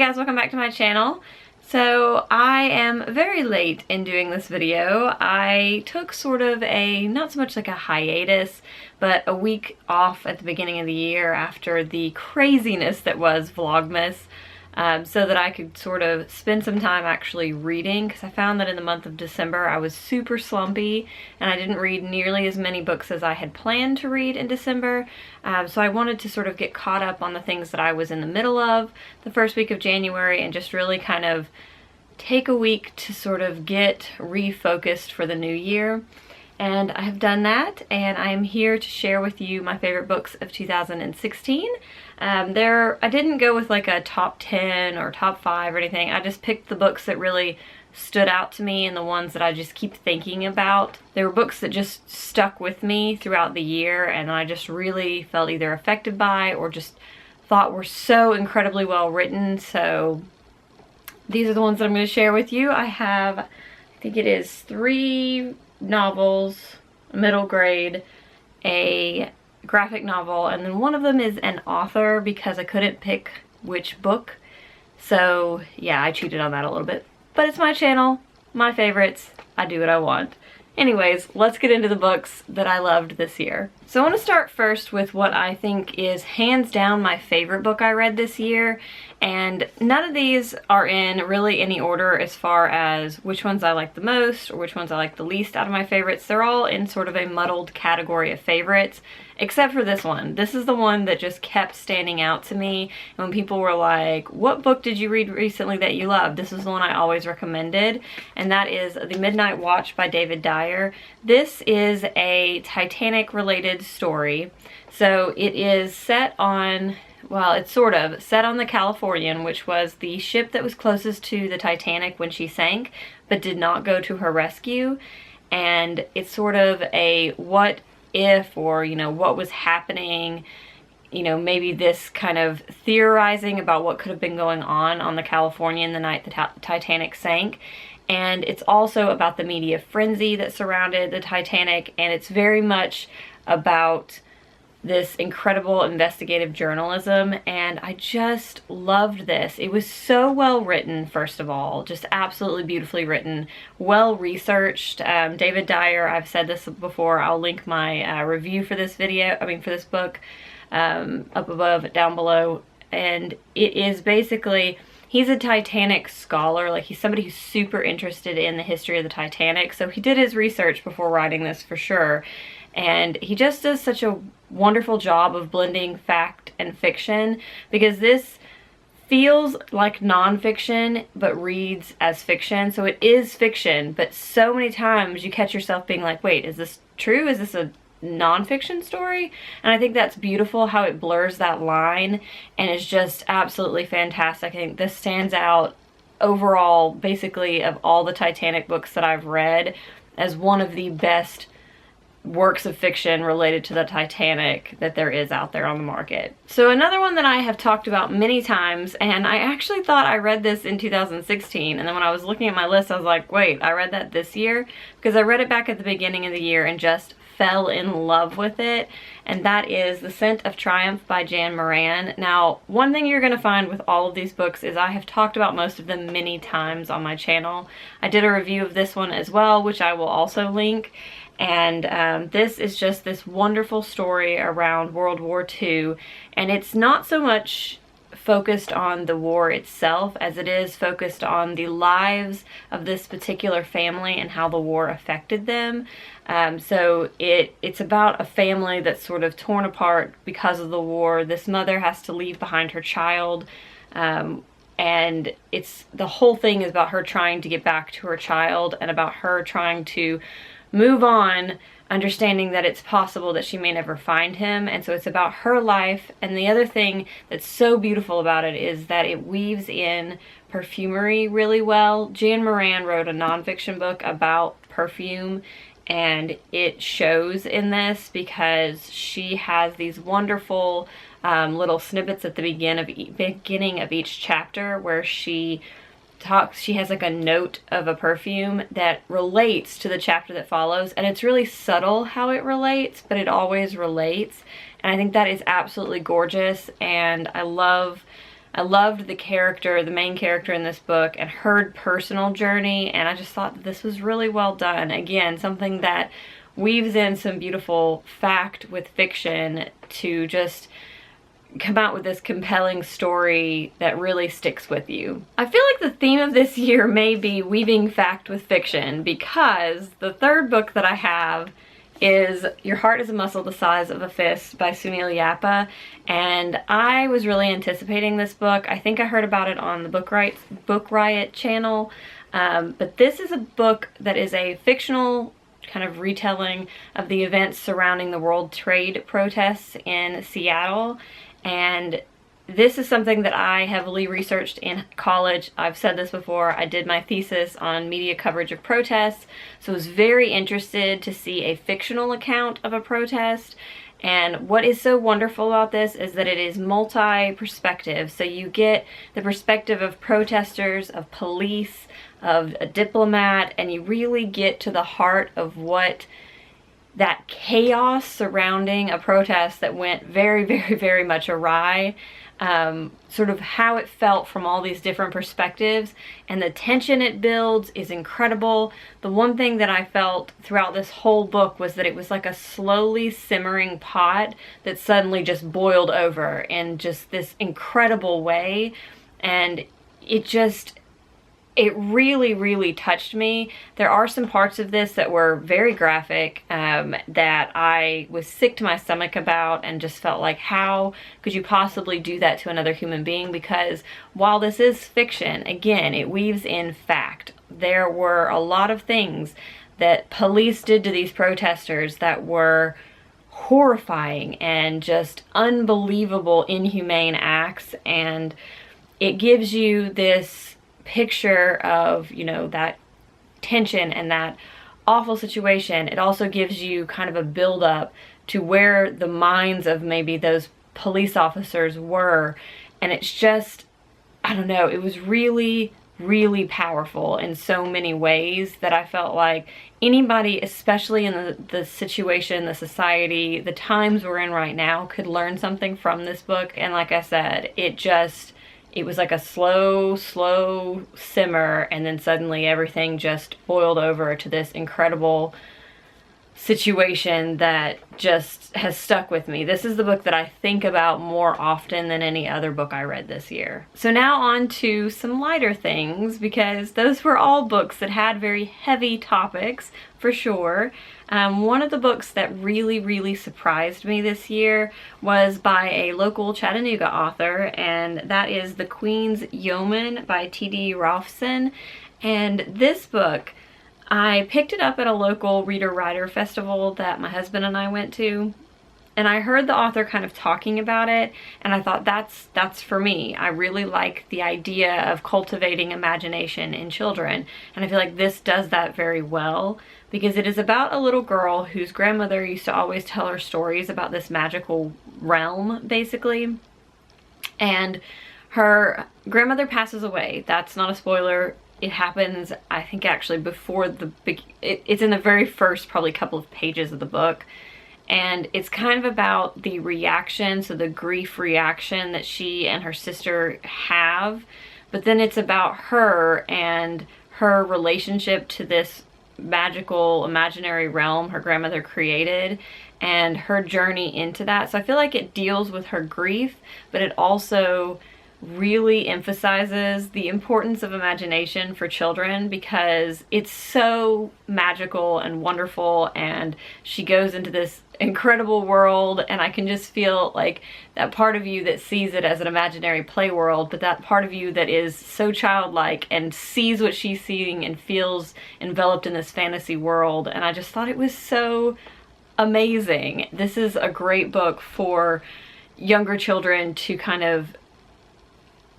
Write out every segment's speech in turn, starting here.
guys, welcome back to my channel. So I am very late in doing this video. I took sort of a, not so much like a hiatus, but a week off at the beginning of the year after the craziness that was Vlogmas, so that I could sort of spend some time actually reading, because I found that in the month of December I was super slumpy and I didn't read nearly as many books as I had planned to read in December. So I wanted to sort of get caught up on the things that I was in the middle of the first week of January and just really kind of take a week to sort of get refocused for the new year. And I have done that, and I am here to share with you my favorite books of 2016. I didn't go with like a top 10 or top 5 or anything. I just picked the books that really stood out to me and the ones that I just keep thinking about. They were books that just stuck with me throughout the year and I just really felt either affected by or just thought were so incredibly well written. So these are the ones that I'm going to share with you. I have, I think it is 3 novels, a middle grade, a graphic novel, and then one of them is an author because I couldn't pick which book. So yeah, I cheated on that a little bit. But it's my channel, my favorites, I do what I want. Anyways, let's get into the books that I loved this year. So I want to start first with what I think is hands down my favorite book I read this year. And none of these are in really any order as far as which ones I like the most or which ones I like the least out of my favorites. They're all in sort of a muddled category of favorites, except for this one. This is the one that just kept standing out to me. And when people were like, what book did you read recently that you loved? This is the one I always recommended, and that is The Midnight Watch by David Dyer. This is a Titanic related story. So it is set on, well, it's sort of set on the Californian, which was the ship that was closest to the Titanic when she sank, but did not go to her rescue. And it's sort of a what if, or, you know, what was happening, you know, maybe this kind of theorizing about what could have been going on the Californian the night the Titanic sank. And it's also about the media frenzy that surrounded the Titanic, and it's very much about this incredible investigative journalism, and I just loved this. It was so well written, first of all, just absolutely beautifully written, well researched. David Dyer, I've said this before, I'll link my review for this for this book up above, down below, and it is basically, he's a Titanic scholar, like he's somebody who's super interested in the history of the Titanic, so he did his research before writing this for sure. And he just does such a wonderful job of blending fact and fiction, because this feels like nonfiction but reads as fiction. So it is fiction, but so many times you catch yourself being like, wait, is this true? Is this a nonfiction story? And I think that's beautiful how it blurs that line and is just absolutely fantastic. I think this stands out overall, basically, of all the Titanic books that I've read, as one of the best works of fiction related to the Titanic that there is out there on the market. So another one that I have talked about many times, and I actually thought I read this in 2016, and then when I was looking at my list I was like, wait, I read that this year? Because I read it back at the beginning of the year and just fell in love with it, and that is The Scent of Triumph by Jan Moran. Now, one thing you're going to find with all of these books is I have talked about most of them many times on my channel. I did a review of this one as well, which I will also link. And this is just this wonderful story around World War II, and it's not so much focused on the war itself as it is focused on the lives of this particular family and how the war affected them. So it's about a family that's sort of torn apart because of the war. This mother has to leave behind her child, and the whole thing is about her trying to get back to her child and about her trying to move on, understanding that it's possible that she may never find him. And so it's about her life. And the other thing that's so beautiful about it is that it weaves in perfumery really well. Jan Moran wrote a nonfiction book about perfume, and it shows in this because she has these wonderful little snippets at the beginning of each chapter where she has like a note of a perfume that relates to the chapter that follows, and it's really subtle how it relates, but it always relates. And I think that is absolutely gorgeous, and I love I loved the character, the main character in this book, and her personal journey, and I just thought that this was really well done. Again, something that weaves in some beautiful fact with fiction to just come out with this compelling story that really sticks with you. I feel like the theme of this year may be weaving fact with fiction, because the third book that I have is Your Heart is a Muscle the Size of a Fist by Sunil Yapa, and I was really anticipating this book. I think I heard about it on the Book Riot channel, but this is a book that is a fictional kind of retelling of the events surrounding the World Trade protests in Seattle, and this is something that I heavily researched in college. I've said this before, I did my thesis on media coverage of protests, so I was very interested to see a fictional account of a protest. And what is so wonderful about this is that it is multi-perspective. So you get the perspective of protesters, of police, of a diplomat, and you really get to the heart of what that chaos surrounding a protest that went very, very, very much awry, sort of how it felt from all these different perspectives, and the tension it builds is incredible. The one thing that I felt throughout this whole book was that it was like a slowly simmering pot that suddenly just boiled over in just this incredible way, and it really, really touched me. There are some parts of this that were very graphic, that I was sick to my stomach about, and just felt like, how could you possibly do that to another human being? Because while this is fiction, again, it weaves in fact. There were a lot of things that police did to these protesters that were horrifying and just unbelievable, inhumane acts, and it gives you this picture of, you know, that tension and that awful situation. It also gives you kind of a build up to where the minds of maybe those police officers were, and it's just, I don't know, it was really, really powerful in so many ways that I felt like anybody, especially in the situation, the society, the times we're in right now, could learn something from this book. And like I said, it was like a slow simmer, and then suddenly everything just boiled over to this incredible situation that just has stuck with me. This is the book that I think about more often than any other book I read this year. So now on to some lighter things, because those were all books that had very heavy topics, for sure. One of the books that really, really surprised me this year was by a local Chattanooga author, and that is The Queens Yeoman by T.D. Rolfson. And this book, I picked it up at a local reader-writer festival that my husband and I went to, and I heard the author kind of talking about it, and I thought, that's for me. I really like the idea of cultivating imagination in children, and I feel like this does that very well, because it is about a little girl whose grandmother used to always tell her stories about this magical realm, basically, and her grandmother passes away. That's not a spoiler. It happens, I think, actually before it's in the very first probably couple of pages of the book, and it's kind of about the reaction, so the grief reaction that she and her sister have, but then it's about her and her relationship to this magical imaginary realm her grandmother created, and her journey into that. So I feel like it deals with her grief, but it also really emphasizes the importance of imagination for children, because it's so magical and wonderful, and she goes into this incredible world, and I can just feel like that part of you that sees it as an imaginary play world, but that part of you that is so childlike and sees what she's seeing and feels enveloped in this fantasy world. And I just thought it was so amazing. This is a great book for younger children to kind of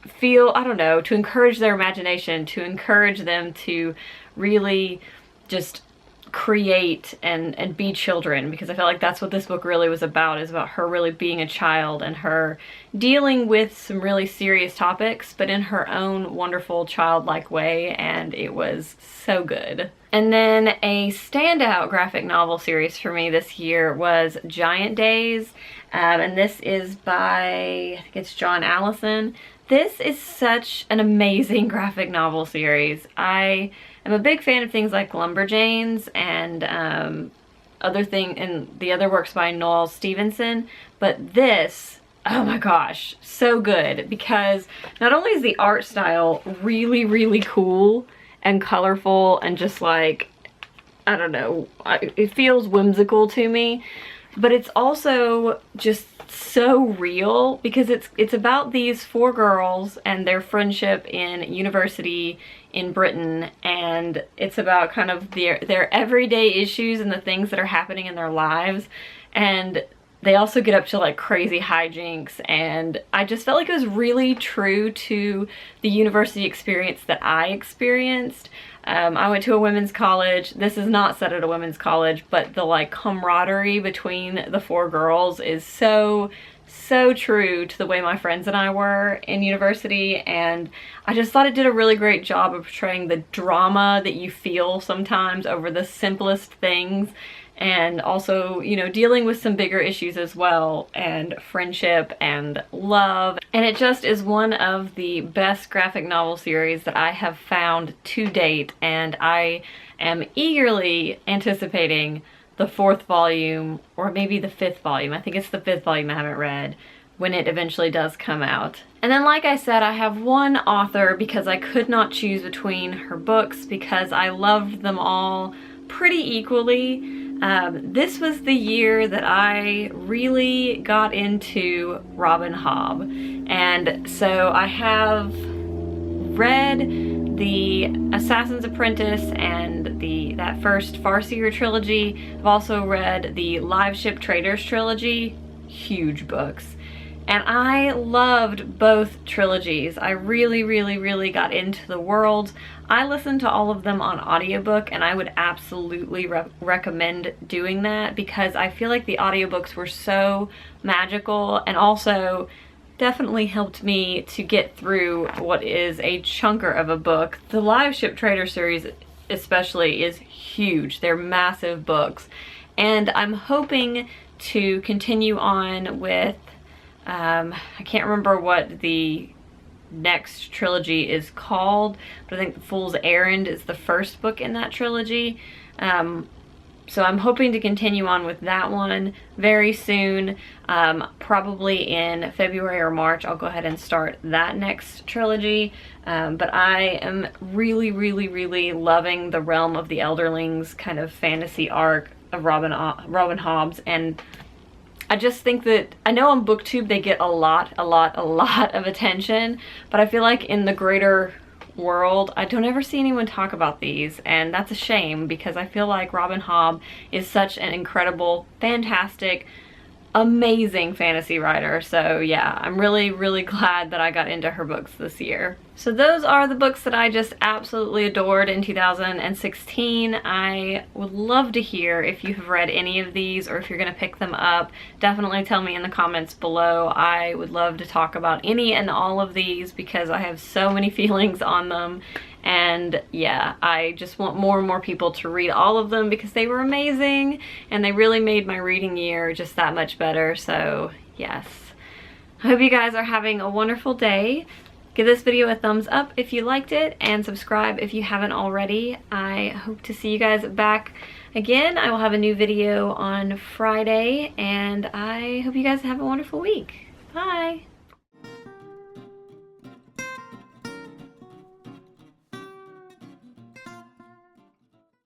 feel, I don't know, to encourage their imagination, to encourage them to really just create and be children, because I felt like that's what this book really was about, is about her really being a child and her dealing with some really serious topics, but in her own wonderful childlike way, and it was so good. And then a standout graphic novel series for me this year was Giant Days, and this is by, I think it's John Allison. This is such an amazing graphic novel series. I am a big fan of things like Lumberjanes and the other works by Noel Stevenson, but this, oh my gosh, so good, because not only is the art style really, really cool and colorful and just like, I don't know, it feels whimsical to me, but it's also just so real, because it's about these 4 girls and their friendship in university in Britain, and it's about kind of their everyday issues and the things that are happening in their lives, and they also get up to like crazy hijinks, and I just felt like it was really true to the university experience that I experienced. I went to a women's college. This is not set at a women's college, but the like camaraderie between the 4 girls is so true to the way my friends and I were in university, and I just thought it did a really great job of portraying the drama that you feel sometimes over the simplest things, and also, you know, dealing with some bigger issues as well, and friendship and love. And it just is one of the best graphic novel series that I have found to date, and I am eagerly anticipating the 4th volume, or maybe the 5th volume. I think it's the 5th volume I haven't read, when it eventually does come out. And then, like I said, I have one author because I could not choose between her books because I loved them all pretty equally. This was the year that I really got into Robin Hobb, and so I have read the Assassin's Apprentice and that first Farseer trilogy. I've also read the Live Ship Traders trilogy, huge books, and I loved both trilogies. I really got into the world. I listened to all of them on audiobook, and I would absolutely recommend doing that, because I feel like the audiobooks were so magical, and also definitely helped me to get through what is a chunker of a book. The Live Ship Trader series especially is huge. They're massive books, and I'm hoping to continue on with I can't remember what the next trilogy is called, but I think The Fool's Errand is the first book in that trilogy. So I'm hoping to continue on with that one very soon. Probably in February or March, I'll go ahead and start that next trilogy. But I am really loving the Realm of the Elderlings kind of fantasy arc of Robin Hobb's, and I just think that, I know on BookTube they get a lot of attention, but I feel like in the greater world, I don't ever see anyone talk about these, and that's a shame, because I feel like Robin Hobb is such an incredible, fantastic, amazing fantasy writer. So yeah, I'm really glad that I got into her books this year. So those are the books that I just absolutely adored in 2016. I would love to hear if you have read any of these, or if you're gonna pick them up. Definitely tell me in the comments below. I would love to talk about any and all of these, because I have so many feelings on them. And yeah, I just want more and more people to read all of them, because they were amazing and they really made my reading year just that much better. So yes, I hope you guys are having a wonderful day. Give this video a thumbs up if you liked it, and subscribe if you haven't already. I hope to see you guys back again. I will have a new video on Friday, and I hope you guys have a wonderful week. Bye!